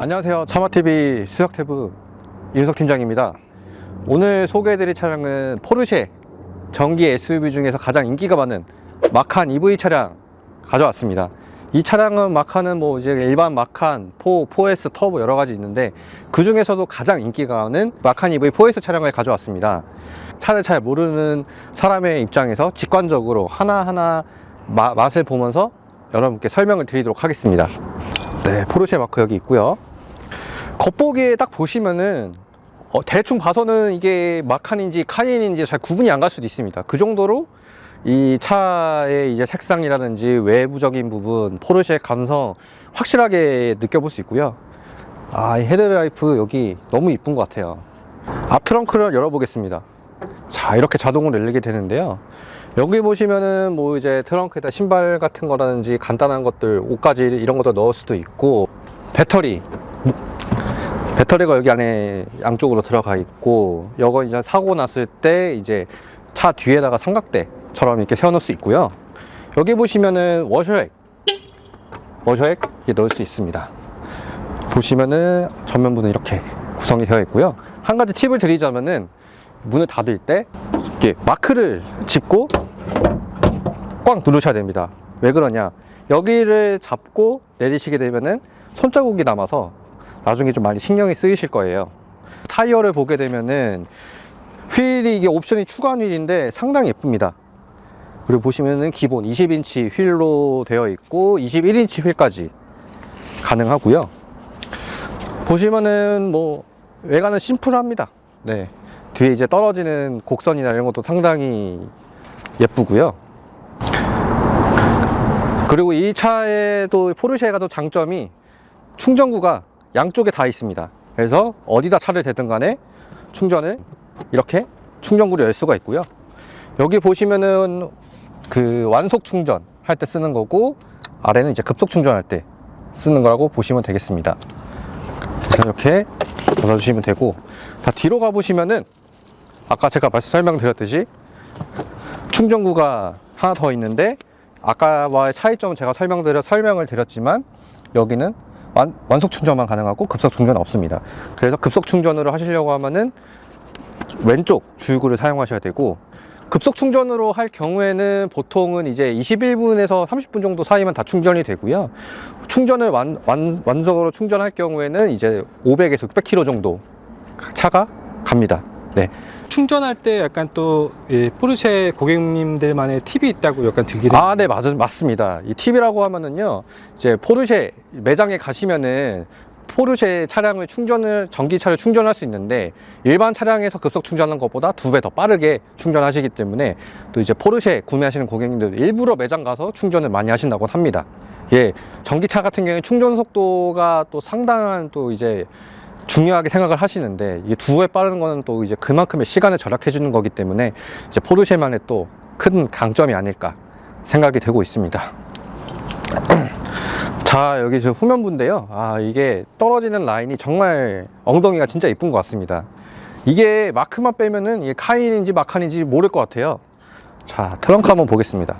안녕하세요. 차마TV 수석태브 윤석 팀장입니다. 오늘 소개해드릴 차량은 포르쉐 전기 SUV 중에서 가장 인기가 많은 마칸 EV 차량 가져왔습니다. 이 차량은 마칸은 뭐 이제 일반 마칸, 4S 터보 여러 가지 있는데 그 중에서도 가장 인기가 많은 마칸 EV 4S 차량을 가져왔습니다. 차를 잘 모르는 사람의 입장에서 직관적으로 하나하나 맛을 보면서 여러분께 설명을 드리도록 하겠습니다. 네, 포르쉐 마크 여기 있고요. 겉보기에 딱 보시면은 대충 봐서는 이게 마칸인지 카이엔인지 잘 구분이 안 갈 수도 있습니다. 그 정도로 이 차의 이제 색상이라든지 외부적인 부분, 포르쉐 감성 확실하게 느껴볼 수 있고요. 이 헤드라이프 여기 너무 이쁜 것 같아요. 앞 트렁크를 열어보겠습니다. 자, 이렇게 자동으로 열리게 되는데요. 여기 보시면은 뭐 이제 트렁크에다 신발 같은 거라든지 간단한 것들, 옷가지 이런 것도 넣을 수도 있고, 배터리가 여기 안에 양쪽으로 들어가 있고, 이거 이제 사고 났을 때 이제 차 뒤에다가 삼각대처럼 이렇게 세워놓을 수 있고요. 여기 보시면은 워셔액 이렇게 넣을 수 있습니다. 보시면은 전면부는 이렇게 구성이 되어 있고요. 한 가지 팁을 드리자면은 문을 닫을 때 이렇게 마크를 짚고 꽉 누르셔야 됩니다. 왜 그러냐, 여기를 잡고 내리시게 되면은 손자국이 남아서 나중에 좀 많이 신경이 쓰이실 거예요. 타이어를 보게 되면은 휠이 이게 옵션이 추가한 휠인데 상당히 예쁩니다. 그리고 보시면은 기본 20인치 휠로 되어 있고 21인치 휠까지 가능하고요. 보시면은 뭐 외관은 심플합니다. 네, 뒤에 이제 떨어지는 곡선이나 이런 것도 상당히 예쁘고요. 그리고 이 차에도 포르쉐가 또 장점이 충전구가 양쪽에 다 있습니다. 그래서 어디다 차를 대든 간에 충전을 이렇게 충전구를 열 수가 있고요. 여기 보시면은 그 완속 충전 할 때 쓰는 거고, 아래는 이제 급속 충전할 때 쓰는 거라고 보시면 되겠습니다. 그래서 이렇게 닫아주시면 되고, 다 뒤로 가보시면은 아까 제가 설명드렸듯이 충전구가 하나 더 있는데, 아까와의 차이점은 제가 설명을 드렸지만 여기는 완속 충전만 가능하고 급속 충전은 없습니다. 그래서 급속 충전으로 하시려고 하면은 왼쪽 주유구를 사용하셔야 되고, 급속 충전으로 할 경우에는 보통은 이제 21분에서 30분 정도 사이면 다 충전이 되고요. 충전을 완적으로 충전할 경우에는 이제 500에서 600km 정도 차가 갑니다. 네. 충전할 때 약간 또 포르쉐 고객님들만의 팁이 있다고 약간 들기를. 네, 맞습니다. 이 팁이라고 하면은요, 이제 포르쉐 매장에 가시면은 포르쉐 차량을 전기차를 충전할 수 있는데, 일반 차량에서 급속 충전하는 것보다 2배 더 빠르게 충전하시기 때문에 또 이제 포르쉐 구매하시는 고객님들 일부러 매장 가서 충전을 많이 하신다고 합니다. 예, 전기차 같은 경우에 충전 속도가 또 상당한 또 이제 중요하게 생각을 하시는데, 이게 2배 빠른 거는 또 이제 그만큼의 시간을 절약해 주는 거기 때문에 이제 포르쉐만의 또 큰 강점이 아닐까 생각이 되고 있습니다. 자, 여기 저 후면부인데요. 이게 떨어지는 라인이 정말 엉덩이가 진짜 이쁜 것 같습니다. 이게 마크만 빼면은 이게 카이엔인지 마칸인지 모를 것 같아요. 자, 트렁크 한번 보겠습니다.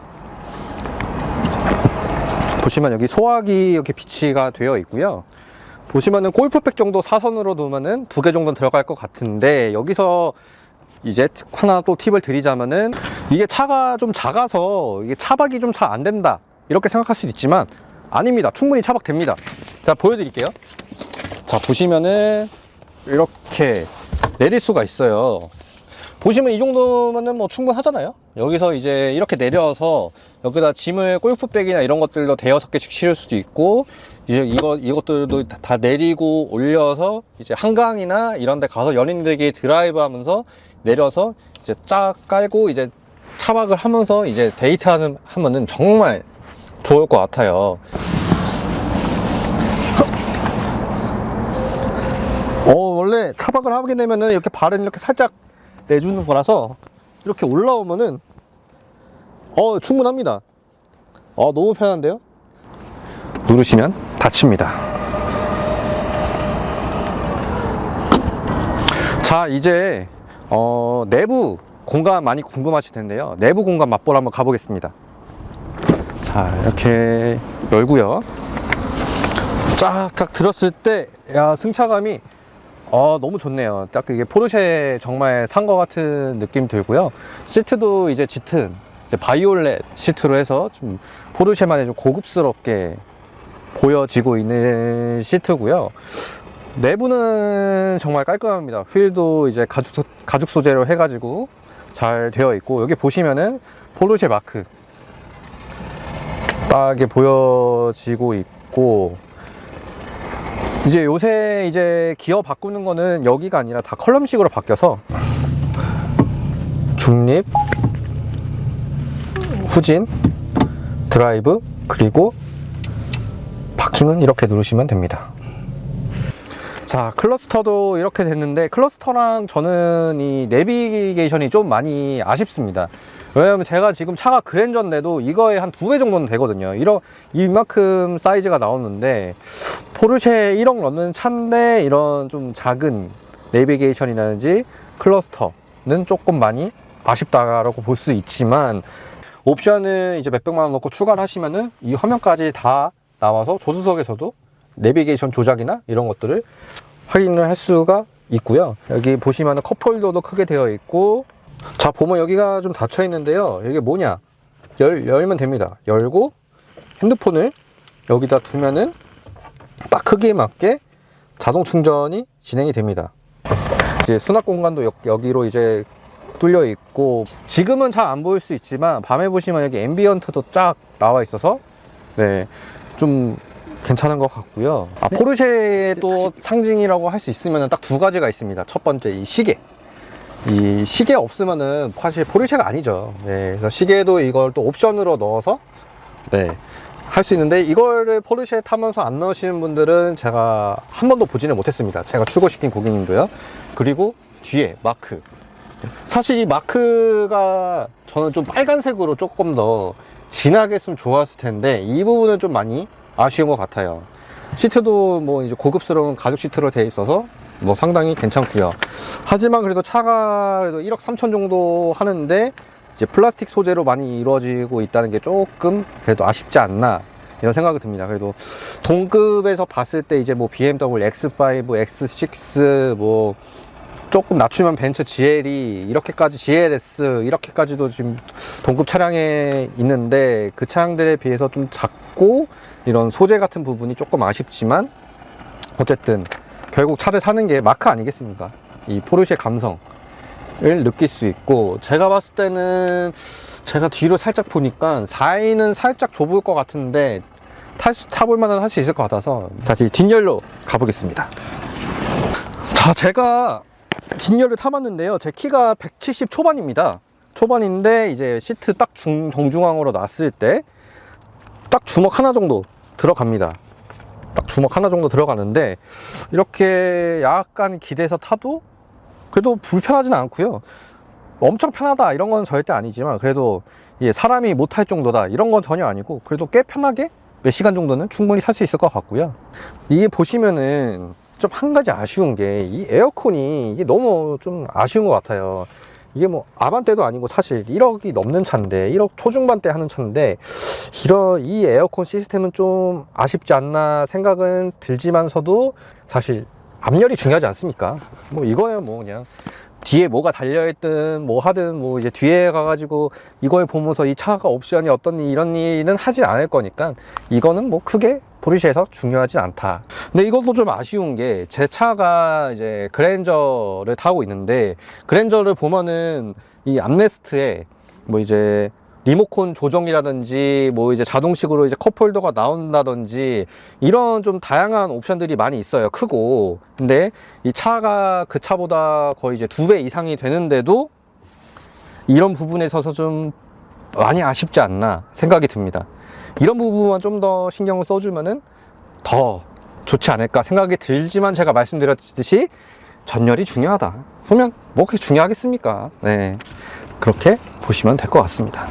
보시면 여기 소화기 이렇게 비치가 되어 있고요. 보시면은 골프백 정도 사선으로 두면은 2개 정도는 들어갈 것 같은데, 여기서 이제 하나 또 팁을 드리자면은, 이게 차가 좀 작아서 이게 차박이 좀 잘 안 된다 이렇게 생각할 수도 있지만 아닙니다. 충분히 차박됩니다. 자, 보여드릴게요. 자, 보시면은 이렇게 내릴 수가 있어요. 보시면 이 정도면은 뭐 충분하잖아요. 여기서 이제 이렇게 내려서 여기다 짐을, 골프백이나 이런 것들도 대여섯 개씩 실을 수도 있고, 이제 이것들도 다 내리고 올려서 이제 한강이나 이런 데 가서 연인들끼리 드라이브 하면서 내려서 이제 쫙 깔고 이제 차박을 하면서 이제 하면은 정말 좋을 것 같아요. 원래 차박을 하게 되면은 이렇게 발은 이렇게 살짝 내주는 거라서 이렇게 올라오면은 충분합니다. 너무 편한데요? 누르시면 닫힙니다. 자, 이제 내부 공간 많이 궁금하실 텐데요. 내부 공간 맛보러 한번 가보겠습니다. 자, 이렇게 열고요. 쫙 들었을 때, 야, 승차감이 너무 좋네요. 딱 이게 포르쉐 정말 산 것 같은 느낌 들고요. 시트도 이제 짙은 이제 바이올렛 시트로 해서 좀 포르쉐만의 좀 고급스럽게 보여지고 있는 시트고요. 내부는 정말 깔끔합니다. 휠도 이제 가죽 소재로 해가지고 잘 되어 있고, 여기 보시면은 포르쉐 마크 딱게 보여지고 있고, 이제 요새 이제 기어 바꾸는 거는 여기가 아니라 다 컬럼식으로 바뀌어서 중립, 후진, 드라이브, 그리고 파킹은 이렇게 누르시면 됩니다. 자, 클러스터도 이렇게 됐는데, 클러스터랑 저는 이 내비게이션이 좀 많이 아쉽습니다. 왜냐면 제가 지금 차가 그랜저인데도 이거에 한 2배 정도는 되거든요. 이만큼 사이즈가 나오는데, 포르쉐 1억 넘는 차인데 이런 좀 작은 내비게이션이라든지 클러스터는 조금 많이 아쉽다라고 볼 수 있지만, 옵션을 이제 몇백만 원 넣고 추가를 하시면은 이 화면까지 다 나와서 조수석에서도 내비게이션 조작이나 이런 것들을 확인을 할 수가 있고요. 여기 보시면은 컵홀더도 크게 되어 있고, 자, 보면 여기가 좀 닫혀 있는데요. 이게 뭐냐, 열면 됩니다. 열고 핸드폰을 여기다 두면은 딱 크기에 맞게 자동 충전이 진행이 됩니다. 이제 수납 공간도 여기로 이제 뚫려 있고, 지금은 잘 안 보일 수 있지만 밤에 보시면 여기 앰비언트도 쫙 나와 있어서 네, 좀 괜찮은 것 같고요. 포르쉐의 또 상징이라고 할 수 있으면 딱 2가지가 있습니다. 첫 번째, 이 시계. 이 시계 없으면은 사실 포르쉐가 아니죠. 네, 그래서 시계도 이걸 또 옵션으로 넣어서 네, 할 수 있는데, 이거를 포르쉐 타면서 안 넣으시는 분들은 제가 한 번도 보지는 못했습니다. 제가 출고시킨 고객님도요. 그리고 뒤에 마크. 사실 이 마크가 저는 좀 빨간색으로 조금 더 진하게 했으면 좋았을 텐데, 이 부분은 좀 많이 아쉬운 것 같아요. 시트도 뭐 이제 고급스러운 가죽 시트로 되어 있어서 뭐 상당히 괜찮고요. 하지만 그래도 차가 그래도 1억 3천 정도 하는데 이제 플라스틱 소재로 많이 이루어지고 있다는 게 조금 그래도 아쉽지 않나 이런 생각이 듭니다. 그래도 동급에서 봤을 때 이제 뭐 BMW X5, X6, 뭐 조금 낮추면 벤츠 GLE, 이렇게까지 GLS 이렇게까지도 지금 동급 차량에 있는데, 그 차량들에 비해서 좀 작고 이런 소재 같은 부분이 조금 아쉽지만, 어쨌든 결국 차를 사는 게 마크 아니겠습니까? 이 포르쉐 감성을 느낄 수 있고, 제가 봤을 때는 제가 뒤로 살짝 보니까 4인은 살짝 좁을 것 같은데 타볼 만은 할 수 있을 것 같아서, 자, 뒷열로 가보겠습니다. 자, 제가 뒷열을 타봤는데요. 제 키가 170 초반입니다. 초반인데 이제 시트 딱 정중앙으로 놨을 때 딱 주먹 하나 정도 들어갑니다. 딱 주먹 하나 정도 들어가는데, 이렇게 약간 기대서 타도 그래도 불편하진 않고요. 엄청 편하다 이런 건 절대 아니지만, 그래도 사람이 못 탈 정도다 이런 건 전혀 아니고, 그래도 꽤 편하게 몇 시간 정도는 충분히 탈 수 있을 것 같고요. 이게 보시면은 좀 한 가지 아쉬운 게, 이 에어컨이 이게 너무 좀 아쉬운 것 같아요. 이게 뭐 아반떼도 아니고 사실 1억이 넘는 차인데, 1억 초중반대 하는 차인데, 이 에어컨 시스템은 좀 아쉽지 않나 생각은 들지만서도, 사실 앞열이 중요하지 않습니까? 뭐 이거야 뭐 그냥 뒤에 뭐가 달려있든 뭐 하든 뭐 이제 뒤에 가가지고 이걸 보면서 이 차가 옵션이 어떻니 이런 일은 하진 않을 거니까, 이거는 뭐 크게 포르쉐에서 중요하진 않다. 근데 이것도 좀 아쉬운 게, 제 차가 이제 그랜저를 타고 있는데, 그랜저를 보면은 이 암레스트에 뭐 이제 리모컨 조정이라든지 뭐 이제 자동식으로 이제 컵홀더가 나온다든지 이런 좀 다양한 옵션들이 많이 있어요. 크고. 근데 이 차가 그 차보다 거의 이제 2배 이상이 되는데도 이런 부분에 있어서 좀 많이 아쉽지 않나 생각이 듭니다. 이런 부분만 좀 더 신경을 써주면은 더 좋지 않을까 생각이 들지만, 제가 말씀드렸듯이 전열이 중요하다. 그러면 뭐 그렇게 중요하겠습니까? 네, 그렇게 보시면 될 것 같습니다.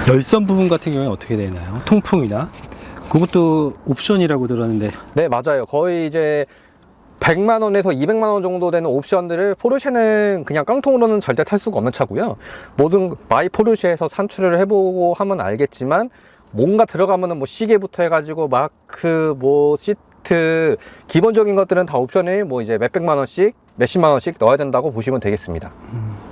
열선 부분 같은 경우는 어떻게 되나요? 통풍이나 그것도 옵션이라고 들었는데. 네, 맞아요. 거의 이제 100만 원에서 200만 원 정도 되는 옵션들을 포르쉐는 그냥 깡통으로는 절대 탈 수가 없는 차고요. 모든 마이 포르쉐에서 산출을 해보고 하면 알겠지만, 뭔가 들어가면은 뭐 시계부터 해가지고 마크, 뭐 시트, 기본적인 것들은 다 옵션에 뭐 이제 몇백만 원씩, 몇십만 원씩 넣어야 된다고 보시면 되겠습니다.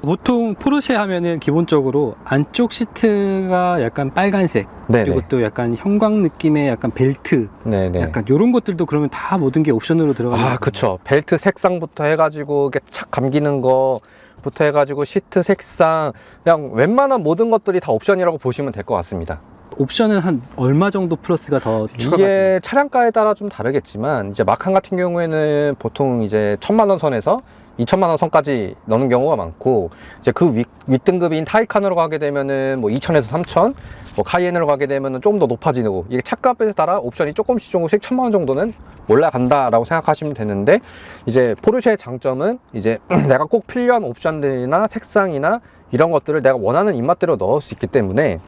보통 포르쉐 하면은 기본적으로 안쪽 시트가 약간 빨간색, 네네. 그리고 또 약간 형광 느낌의 약간 벨트, 네네. 약간 이런 것들도 그러면 다 모든 게 옵션으로 들어가는 아, 거예요? 그쵸. 벨트 색상부터 해가지고 이렇게 착 감기는 거부터 해가지고 시트 색상, 그냥 웬만한 모든 것들이 다 옵션이라고 보시면 될 것 같습니다. 옵션은 한 얼마 정도 플러스가 더 추가가 돼요? 이게 차량가에 따라 좀 다르겠지만 이제 마칸 같은 경우에는 보통 이제 1,000만 원 선에서 2,000만 원 선까지 넣는 경우가 많고, 이제 그 윗등급인 타이칸으로 가게 되면은 뭐 2,000에서 3,000, 뭐 카이엔으로 가게 되면은 좀 더 높아지고, 이게 차값에 따라 옵션이 조금씩 1,000만 원 정도는 올라간다라고 생각하시면 되는데, 이제 포르쉐의 장점은 이제 내가 꼭 필요한 옵션들이나 색상이나 이런 것들을 내가 원하는 입맛대로 넣을 수 있기 때문에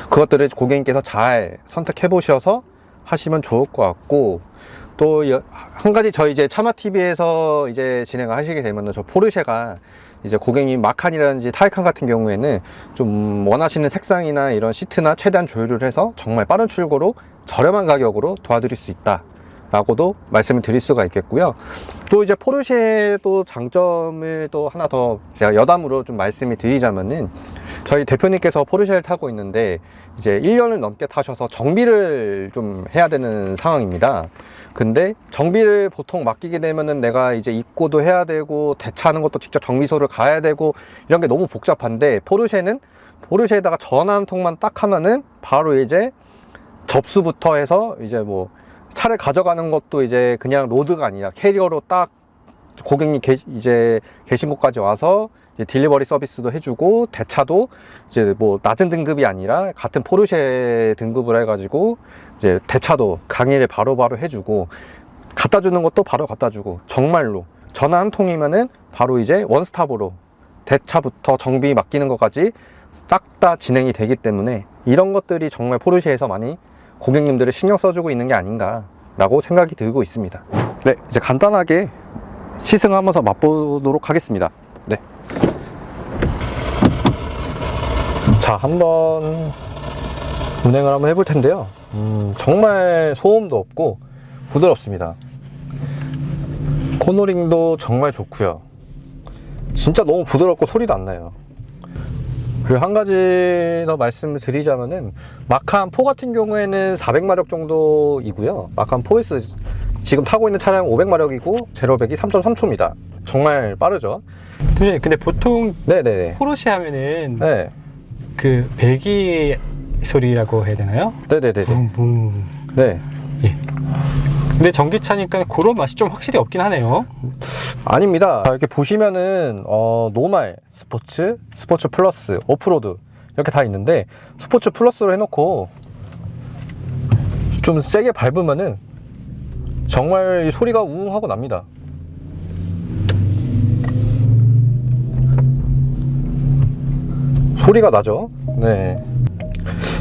그것들을 고객님께서 잘 선택해 보셔서 하시면 좋을 것 같고, 또 한 가지 저희 이제 차마TV에서 이제 진행을 하시게 되면은 저 포르쉐가 이제 고객님 마칸이라든지 타이칸 같은 경우에는 좀 원하시는 색상이나 이런 시트나 최대한 조율을 해서 정말 빠른 출고로 저렴한 가격으로 도와드릴 수 있다 라고도 말씀을 드릴 수가 있겠고요. 또 이제 포르쉐의 또 장점을 또 하나 더 제가 여담으로 좀 말씀을 드리자면은, 저희 대표님께서 포르쉐를 타고 있는데 이제 1년을 넘게 타셔서 정비를 좀 해야 되는 상황입니다. 근데 정비를 보통 맡기게 되면은 내가 이제 입고도 해야 되고 대차하는 것도 직접 정비소를 가야 되고 이런 게 너무 복잡한데, 포르쉐에다가 전화 한 통만 딱 하면은 바로 이제 접수부터 해서 이제 뭐 차를 가져가는 것도 이제 그냥 로드가 아니라 캐리어로 딱 고객님 이제 계신 곳까지 와서 이제 딜리버리 서비스도 해주고, 대차도 이제 뭐 낮은 등급이 아니라 같은 포르쉐 등급을 해가지고 이제 대차도 강의를 바로바로 해주고, 갖다 주는 것도 바로 갖다 주고, 정말로 전화 한 통이면은 바로 이제 원스톱으로 대차부터 정비 맡기는 것까지 싹 다 진행이 되기 때문에, 이런 것들이 정말 포르쉐에서 많이 고객님들을 신경 써주고 있는 게 아닌가 라고 생각이 들고 있습니다. 네, 이제 간단하게 시승하면서 맛보도록 하겠습니다. 네. 자, 한번 운행을 한번 해볼 텐데요. 정말 소음도 없고 부드럽습니다. 코너링도 정말 좋고요. 진짜 너무 부드럽고 소리도 안 나요. 그리고 한 가지 더 말씀을 드리자면은, 마칸 4 같은 경우에는 400마력 정도이고요. 마칸 4S 지금 타고 있는 차량 500마력이고 제로백이 3.3초입니다. 정말 빠르죠. 근데 보통 네네네. 포르쉐 하면은 네. 그 배기 소리라고 해야 되나요? 네네네네. 붕붕. 네. 예. 근데 전기차니까 그런 맛이 좀 확실히 없긴 하네요. 아닙니다. 이렇게 보시면은 노말, 스포츠, 스포츠 플러스, 오프로드 이렇게 다 있는데, 스포츠 플러스로 해놓고 좀 세게 밟으면은 정말 이 소리가 우웅 하고 납니다. 소리가 나죠. 네.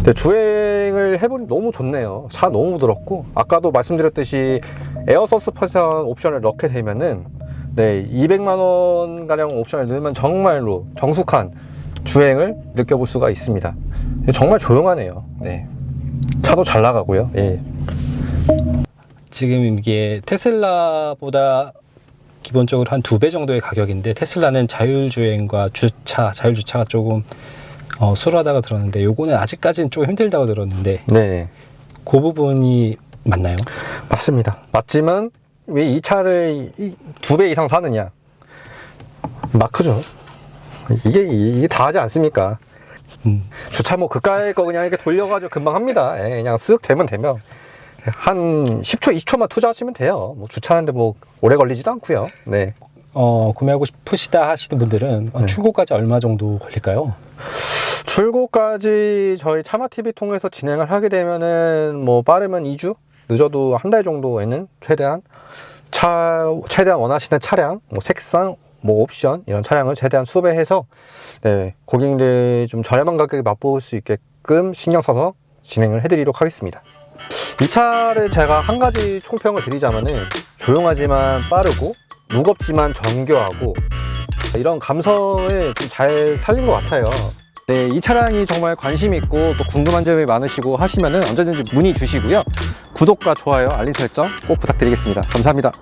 네, 주행을 해보니 너무 좋네요. 차 너무 부드럽고, 아까도 말씀드렸듯이 에어 서스펜션 옵션을 넣게 되면은, 네, 200만원 가량 옵션을 넣으면 정말로 정숙한 주행을 느껴볼 수가 있습니다. 정말 조용하네요. 네. 차도 잘 나가고요. 예. 지금 이게 테슬라보다 기본적으로 한 2배 정도의 가격인데, 테슬라는 자율주행과 자율주차가 조금 수월하다고 들었는데, 요거는 아직까지는 좀 힘들다고 들었는데, 네. 그 부분이 맞나요? 맞습니다. 맞지만 왜 이 차를 2배 이상 사느냐? 마크죠. 이게 다 하지 않습니까? 주차 뭐 그까이 거 그냥 이렇게 돌려가지고 금방 합니다. 예, 그냥 쓱 되면 한 10초, 20초만 투자하시면 돼요. 뭐 주차하는데 뭐 오래 걸리지도 않고요. 네. 구매하고 싶으시다 하시는 분들은 네. 출고까지 얼마 정도 걸릴까요? 출고까지 저희 차마TV 통해서 진행을 하게 되면은 뭐 빠르면 2주? 늦어도 한 달 정도에는 최대한 원하시는 차량, 뭐 색상, 뭐 옵션 이런 차량을 최대한 수배해서, 네, 고객님들 좀 저렴한 가격에 맛볼 수 있게끔 신경 써서 진행을 해드리도록 하겠습니다. 이 차를 제가 한 가지 총평을 드리자면은, 조용하지만 빠르고 무겁지만 정교하고 이런 감성을 좀 잘 살린 것 같아요. 네, 이 차량이 정말 관심 있고 또 궁금한 점이 많으시고 하시면은 언제든지 문의 주시고요. 구독과 좋아요, 알림 설정 꼭 부탁드리겠습니다. 감사합니다.